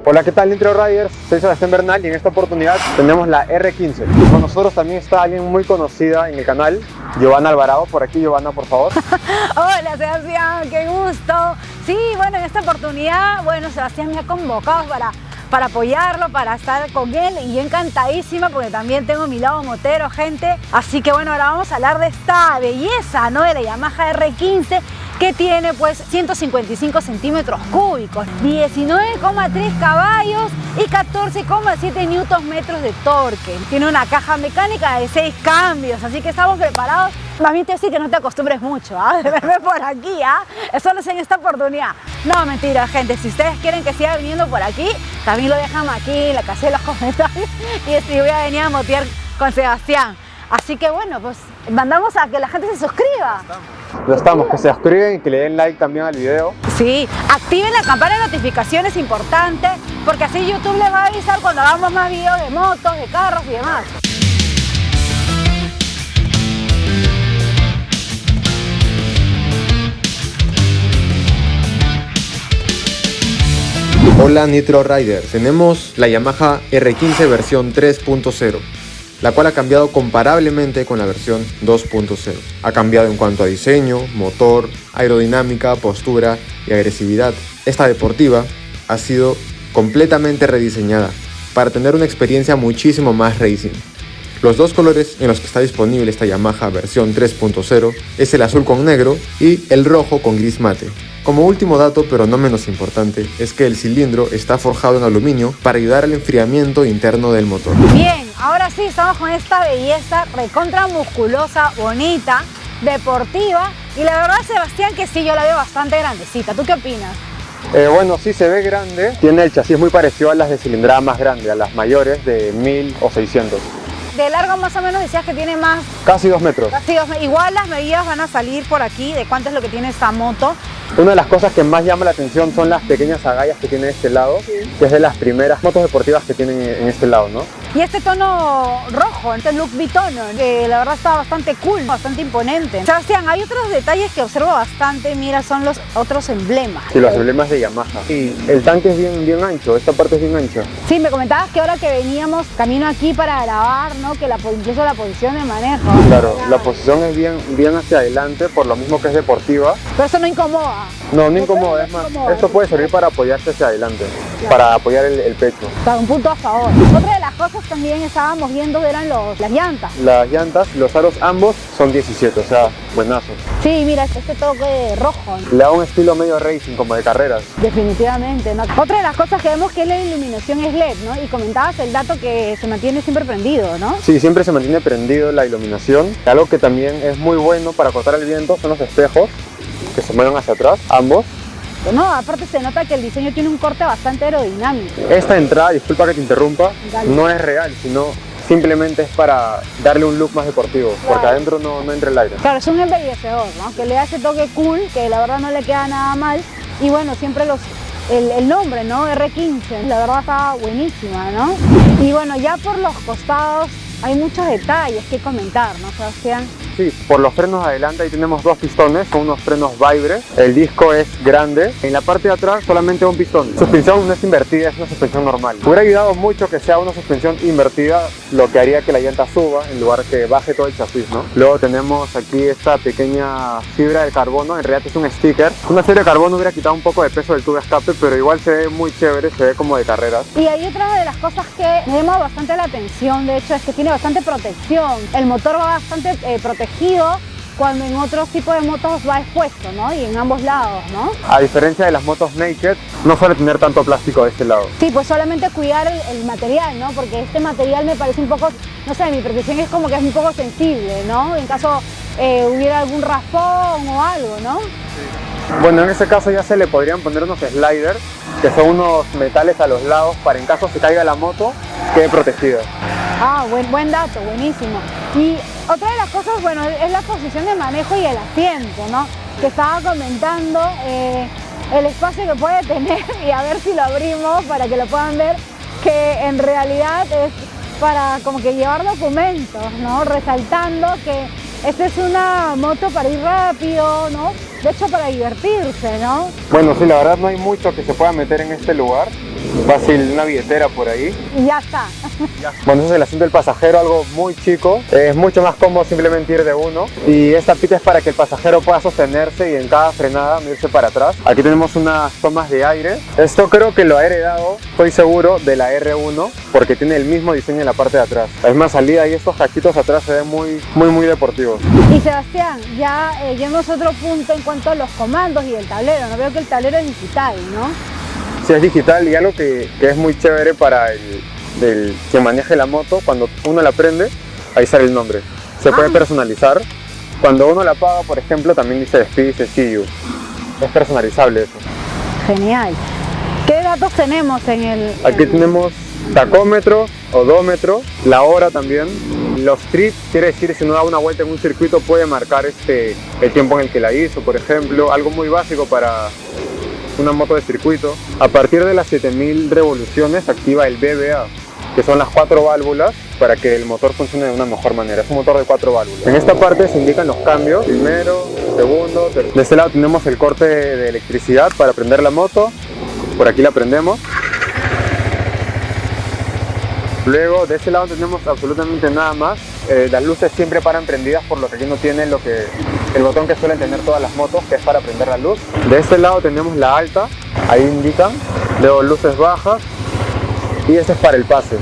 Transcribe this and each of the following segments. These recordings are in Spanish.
Hola, ¿qué tal Nitro Riders? Soy Sebastián Bernal y en esta oportunidad tenemos la R15. Con nosotros también está alguien muy conocida en el canal, Giovanna Alvarado. Por aquí, Giovanna, por favor. Hola Sebastián, qué gusto. Sí, bueno, en esta oportunidad, Sebastián me ha convocado para apoyarlo, para estar con él, y yo encantadísima porque también tengo mi lado motero, gente. Así que ahora vamos a hablar de esta belleza, ¿no? De la Yamaha R15, que tiene pues 155 centímetros cúbicos, 19,3 caballos y 14,7 Nm de torque. Tiene una caja mecánica de 6 cambios, así que estamos preparados. Más bien te decir que no te acostumbres mucho de verme por aquí, Eso no es en esta oportunidad. No, mentira, gente. Si ustedes quieren que siga viniendo por aquí, también lo dejan aquí en la casilla de los comentarios y voy a venir a motear con Sebastián. Así que pues mandamos a que la gente se suscriba. Ya estamos, que se suscriben y que le den like también al video. Sí, activen la campana de notificaciones, importante, porque así YouTube les va a avisar cuando hagamos más videos de motos, de carros y demás. Hola Nitro Riders, tenemos la Yamaha R15 versión 3.0, la cual ha cambiado comparablemente con la versión 2.0. Ha cambiado en cuanto a diseño, motor, aerodinámica, postura y agresividad. Esta deportiva ha sido completamente rediseñada para tener una experiencia muchísimo más racing. Los dos colores en los que está disponible esta Yamaha versión 3.0 es el azul con negro y el rojo con gris mate. Como último dato, pero no menos importante, es que el cilindro está forjado en aluminio para ayudar al enfriamiento interno del motor. Bien, ahora sí estamos con esta belleza recontra musculosa, bonita, deportiva, y la verdad, Sebastián, que sí, yo la veo bastante grandecita. ¿Tú qué opinas? Sí se ve grande, tiene el chasis muy parecido a las de cilindrada más grande, a las mayores de 1000 o 600. De largo más o menos decías que tiene más... Casi 2 metros. Casi 2 metros. Igual las medidas van a salir por aquí de cuánto es lo que tiene esta moto. Una de las cosas que más llama la atención son las pequeñas agallas que tiene este lado, que es de las primeras motos deportivas que tienen en este lado, ¿no? Y este tono rojo, este look bitono, que la verdad está bastante cool, bastante imponente. Sebastián, hay otros detalles que observo bastante, mira, son los otros emblemas. Sí, los emblemas de Yamaha. Y el tanque es bien ancho, esta parte es bien ancha. Sí, me comentabas que ahora que veníamos camino aquí para grabar, ¿no? Que incluso la posición de manejo. Claro, la posición es bien hacia adelante, por lo mismo que es deportiva. Pero eso no incomoda. No incomoda, es más, esto puede servir para apoyarse hacia adelante, claro, para apoyar el pecho. Está un punto a favor. Otra de las cosas también estábamos viendo eran las llantas. Las llantas, los aros ambos son 17, o sea, buenazos. Sí, mira, este toque rojo. Le da un estilo medio racing, como de carreras. Definitivamente, ¿no? Otra de las cosas que vemos que es la iluminación es LED, ¿no? Y comentabas el dato que se mantiene siempre prendido, ¿no? Sí, siempre se mantiene prendido la iluminación. Algo que también es muy bueno para cortar el viento son los espejos, que se mueven hacia atrás, ambos. No, aparte se nota que el diseño tiene un corte bastante aerodinámico. Esta entrada, disculpa que te interrumpa, no es real, sino simplemente es para darle un look más deportivo, claro, porque adentro no entra el aire. Claro, es un embellecedor, ¿no? Que le da ese toque cool, que la verdad no le queda nada mal. Y siempre el nombre, ¿no? R15, la verdad está buenísima, ¿no? Y ya por los costados hay muchos detalles que comentar, ¿no, Sebastián? Sí, por los frenos adelante ahí tenemos 2 pistones, son unos frenos Vibra. El disco es grande. En la parte de atrás solamente un pistón. Suspensión no es invertida, es una suspensión normal. Hubiera ayudado mucho que sea una suspensión invertida, lo que haría que la llanta suba en lugar que baje todo el chasis, ¿no? Luego tenemos aquí esta pequeña fibra de carbono, en realidad es un sticker. Una fibra de carbono hubiera quitado un poco de peso del tubo de escape, pero igual se ve muy chévere, se ve como de carreras. Y hay otra de las cosas que me llama bastante la atención, de hecho, es que tiene bastante protección. El motor va bastante protegido, cuando en otros tipos de motos va expuesto, ¿no? Y en ambos lados, ¿no? A diferencia de las motos naked, no suele tener tanto plástico de este lado. Sí, pues solamente cuidar el material, ¿no? Porque este material me parece un poco, no sé, mi percepción es como que es un poco sensible, ¿no? En caso hubiera algún raspón o algo, ¿no? Sí. Bueno, en ese caso ya se le podrían poner unos sliders, que son unos metales a los lados para en caso se caiga la moto, quede protegida. Ah, buen dato, buenísimo. Y otra de las cosas, es la posición de manejo y el asiento, ¿no? Que estaba comentando el espacio que puede tener, y a ver si lo abrimos para que lo puedan ver, que en realidad es para como que llevar documentos, ¿no? Resaltando que esta es una moto para ir rápido, ¿no? De hecho, para divertirse, ¿no? Bueno, sí, la verdad no hay mucho que se pueda meter en este lugar. fácil una billetera por ahí. Y ya está. Bueno, ese es el asiento del pasajero, algo muy chico. Es mucho más cómodo simplemente ir de uno. Y esta pita es para que el pasajero pueda sostenerse y en cada frenada no irse para atrás. Aquí tenemos unas tomas de aire. Esto creo que lo ha heredado, estoy seguro, de la R1 porque tiene el mismo diseño en la parte de atrás. La misma salida y estos cachitos atrás se ven muy deportivos. Y Sebastián, ya yendo a otro punto en cuanto a los comandos y el tablero. No veo que el tablero es digital, ¿no? Sí, es digital y algo que es muy chévere para el que maneje la moto. Cuando uno la prende, ahí sale el nombre. Se puede personalizar. Cuando uno la apaga, por ejemplo, también dice Speed, dice See You. Es personalizable eso. Genial. ¿Qué datos tenemos en el...? Aquí tenemos tacómetro, odómetro, la hora también. Los trips, quiere decir si uno da una vuelta en un circuito puede marcar el tiempo en el que la hizo, por ejemplo. Algo muy básico para una moto de circuito. A partir de las 7000 revoluciones activa el BBA, que son las 4 válvulas para que el motor funcione de una mejor manera. Es un motor de 4 válvulas. En esta parte se indican los cambios, primero, segundo, tercero. De este lado tenemos el corte de electricidad para prender la moto. Por aquí la prendemos. Luego de este lado no tenemos absolutamente nada más. Las luces siempre paran prendidas, por lo que aquí no tiene el botón que suelen tener todas las motos, que es para prender la luz. De este lado tenemos la alta, ahí indican. Luego luces bajas y este es para el pase.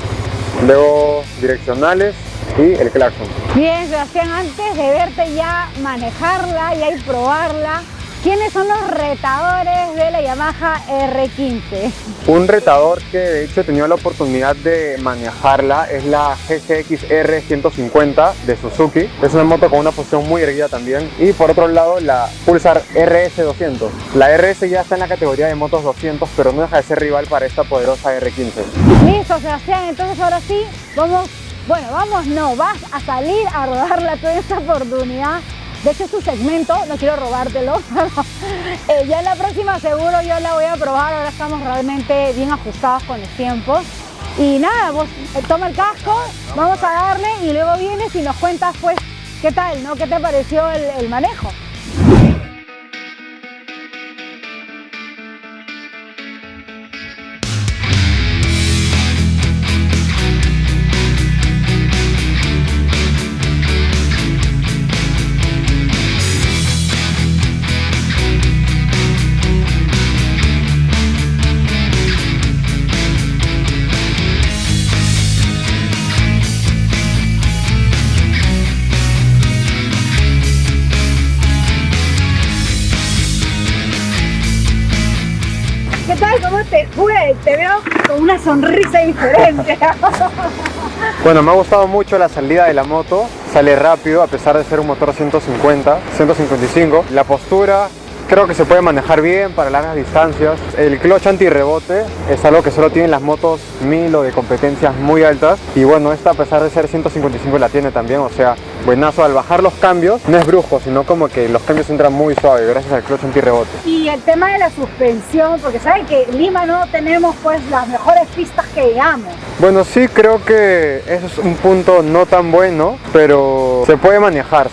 Luego direccionales y el claxon. Bien, Sebastián, antes de verte ya manejarla y probarla, ¿quiénes son los retadores de la Yamaha R15? Un retador que de hecho he tenido la oportunidad de manejarla es la GCX R150 de Suzuki. Es una moto con una posición muy erguida también. Y por otro lado la Pulsar RS200. La RS ya está en la categoría de motos 200, pero no deja de ser rival para esta poderosa R15. Listo, Sebastián, entonces ahora sí, vas a salir a rodarla toda esta oportunidad. De hecho es tu segmento, no quiero robártelo, pero ya en la próxima seguro yo la voy a probar. Ahora estamos realmente bien ajustados con los tiempos. Y nada, vos toma el casco, vamos a darle y luego vienes y nos cuentas pues qué tal, ¿no? ¿Qué te pareció el manejo? ¿Qué tal? ¿Cómo te fue? Te veo con una sonrisa diferente. Bueno, me ha gustado mucho la salida de la moto. Sale rápido a pesar de ser un motor 155. La postura creo que se puede manejar bien para largas distancias. El clutch antirrebote es algo que solo tienen las motos 1000 o de competencias muy altas. Y bueno, esta a pesar de ser 155 la tiene también, o sea, buenazo. Al bajar los cambios no es brusco, sino como que los cambios entran muy suaves gracias al clutch antirrebote. Y el tema de la suspensión, porque saben que en Lima no tenemos pues las mejores pistas que digamos. Bueno, sí, creo que eso es un punto no tan bueno, pero se puede manejar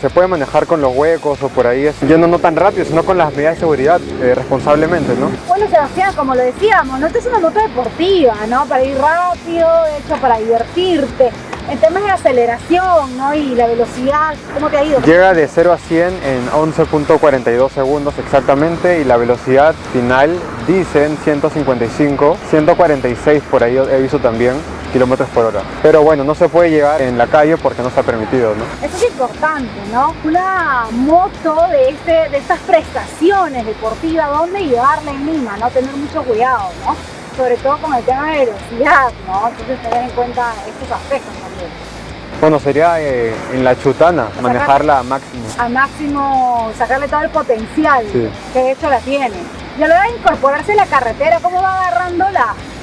con los huecos o por ahí, yendo no tan rápido, sino con las medidas de seguridad responsablemente, ¿no? Bueno, Sebastián, como lo decíamos, ¿no? Esta es una moto deportiva, ¿no? Para ir rápido, de hecho para divertirte. En temas de aceleración, ¿no? Y la velocidad, ¿cómo te ha ido? Llega de 0 a 100 en 11.42 segundos exactamente, y la velocidad final dicen 155, 146 por ahí he visto también kilómetros por hora. Pero bueno, no se puede llegar en la calle porque no está permitido, ¿no? Eso es importante, ¿no? Una moto de estas prestaciones deportivas, ¿dónde llevarla en Lima, ¿no? Tener mucho cuidado, ¿no? Sobre todo con el tema de velocidad, ¿no? Entonces tener en cuenta estos aspectos también. Bueno, sería en la Chutana, manejarla a máximo. A máximo, sacarle todo el potencial, sí, que de hecho la tiene. Y a la hora de incorporarse en la carretera, ¿cómo va agarrando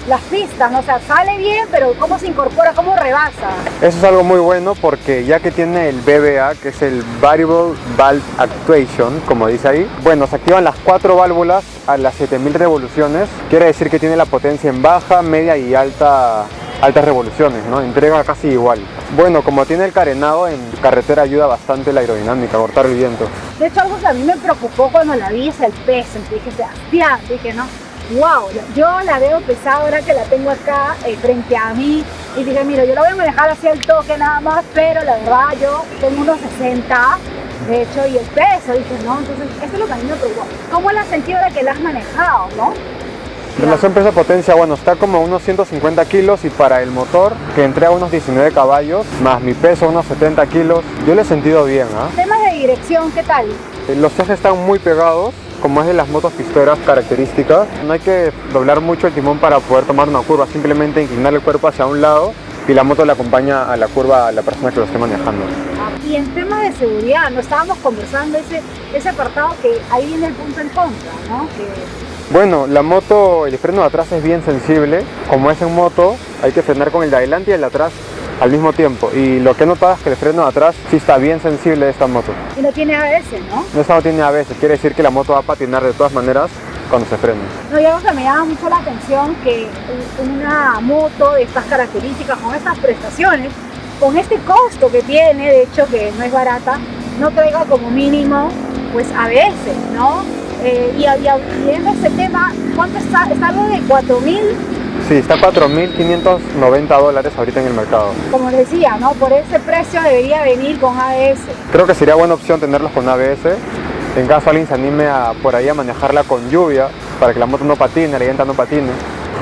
las pistas? ¿No? O sea, sale bien, pero ¿cómo se incorpora? ¿Cómo rebasa? Eso es algo muy bueno porque ya que tiene el BBA, que es el Variable Valve Actuation, como dice ahí, bueno, se activan las 4 válvulas a las 7000 revoluciones. Quiere decir que tiene la potencia en baja, media y altas revoluciones, ¿no? Entrega casi igual. Bueno, como tiene el carenado, en carretera ayuda bastante la aerodinámica, a cortar el viento. De hecho, algo que a mí me preocupó cuando la vi es el peso. Te dije, Sebastián, dije, ¿no? wow, yo la veo pesada ahora que la tengo acá frente a mí. Y dije, mira, yo la voy a manejar así al toque nada más, pero la verdad yo tengo unos 60, de hecho, y el peso, dije, no, entonces eso es lo que a mí me preocupa. ¿Cómo la has sentido ahora que la has manejado, no? Relación peso-potencia, bueno, está como a unos 150 kilos y para el motor, que entrega unos 19 caballos, más mi peso, unos 70 kilos, yo le he sentido bien, ¿ah? Temas de dirección, ¿qué tal? Los ejes están muy pegados, como es de las motos pistoleras características. No hay que doblar mucho el timón para poder tomar una curva, simplemente inclinar el cuerpo hacia un lado y la moto le acompaña a la curva a la persona que lo esté manejando. Y en temas de seguridad, no estábamos conversando ese apartado que ahí viene el punto en contra, ¿no? Bueno, la moto, el freno de atrás es bien sensible. Como es en moto, hay que frenar con el de adelante y el de atrás al mismo tiempo. Y lo que he notado es que el freno de atrás sí está bien sensible de esta moto. Y no tiene ABS, ¿no? Esta no tiene ABS, quiere decir que la moto va a patinar de todas maneras cuando se frene. No, y algo que me llama mucho la atención, que una moto de estas características, con estas prestaciones, con este costo que tiene, de hecho que no es barata, no traiga como mínimo pues ABS, ¿no? Y en ese tema, ¿cuánto está? ¿Está algo de 4.000? Sí, está $4.590 ahorita en el mercado. Como les decía, ¿no? Por ese precio debería venir con ABS. Creo que sería buena opción tenerlos con ABS. En caso alguien se anime por ahí a manejarla con lluvia, para que la moto no patine, la llanta no patine.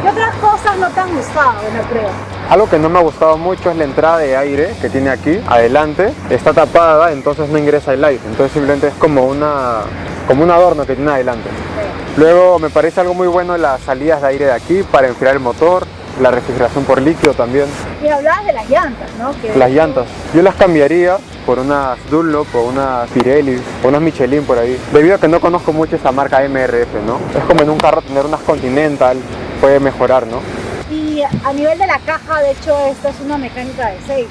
¿Qué otras cosas no te han gustado, no creo? Algo que no me ha gustado mucho es la entrada de aire que tiene aquí, adelante. Está tapada, entonces no ingresa el aire. Entonces simplemente es como un adorno que tiene adelante. Sí. Luego me parece algo muy bueno las salidas de aire de aquí para enfriar el motor, la refrigeración por líquido también. Y hablabas de las llantas, ¿no? Las llantas, yo las cambiaría por unas Dunlop o unas Pirelli o unas Michelin por ahí, debido a que no conozco mucho esa marca MRF, ¿no? Es como en un carro tener unas Continental, puede mejorar, ¿no? Y a nivel de la caja, de hecho, esta es una mecánica de 6.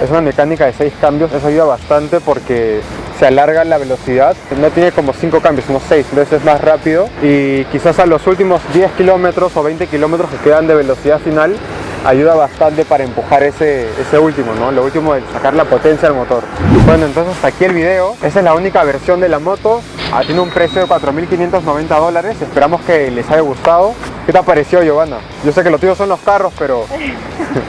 Es una mecánica de 6 cambios, eso ayuda bastante porque se alarga la velocidad, no tiene como 5 cambios, sino 6, entonces es más rápido y quizás a los últimos 10 kilómetros o 20 kilómetros que quedan de velocidad final ayuda bastante para empujar ese último, ¿no? Lo último es sacar la potencia del motor. Bueno, entonces hasta aquí el video. Esa es la única versión de la moto. Tiene un precio de $4.590. Esperamos que les haya gustado. ¿Qué te pareció, Giovanna? Yo sé que lo tuyo son los carros, pero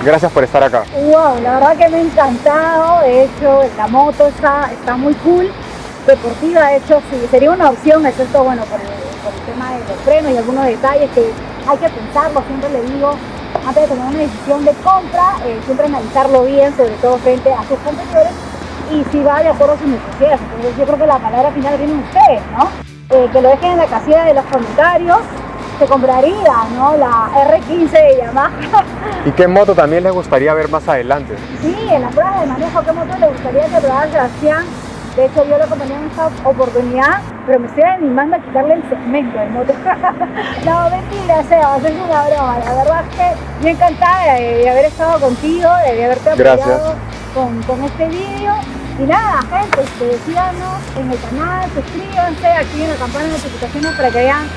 gracias por estar acá. Wow, la verdad que me ha encantado. De hecho, la moto está muy cool. Deportiva, de hecho, sí, sería una opción, excepto, bueno, por el tema de los frenos y algunos detalles que hay que pensarlo. Siempre le digo, antes de tomar una decisión de compra, siempre analizarlo bien, sobre todo frente a sus competidores y si va de acuerdo a sus necesidades. Entonces yo creo que la palabra final viene ustedes, ¿no? Que lo dejen en la casilla de los comentarios. Se compraría, ¿no? La R15 de Yamaha. ¿Y qué moto también les gustaría ver más adelante? Sí, en las pruebas de manejo, ¿qué moto le gustaría que probara Sebastián? De hecho, yo le acompañé en esta oportunidad, pero me estoy animando a quitarle el segmento de moto. No, mentira, Sebas, es una broma. La verdad es que yo encantada de haber estado contigo, de haberte apoyado con este vídeo. Y nada, gente, síganos en el canal, suscríbanse, activen la campana de notificaciones para que vean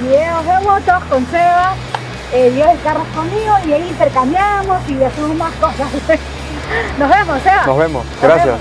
videos de motos con Sebas, videos de carros conmigo y ahí intercambiamos y hacemos más cosas. Nos vemos, Sebas. Nos vemos, gracias.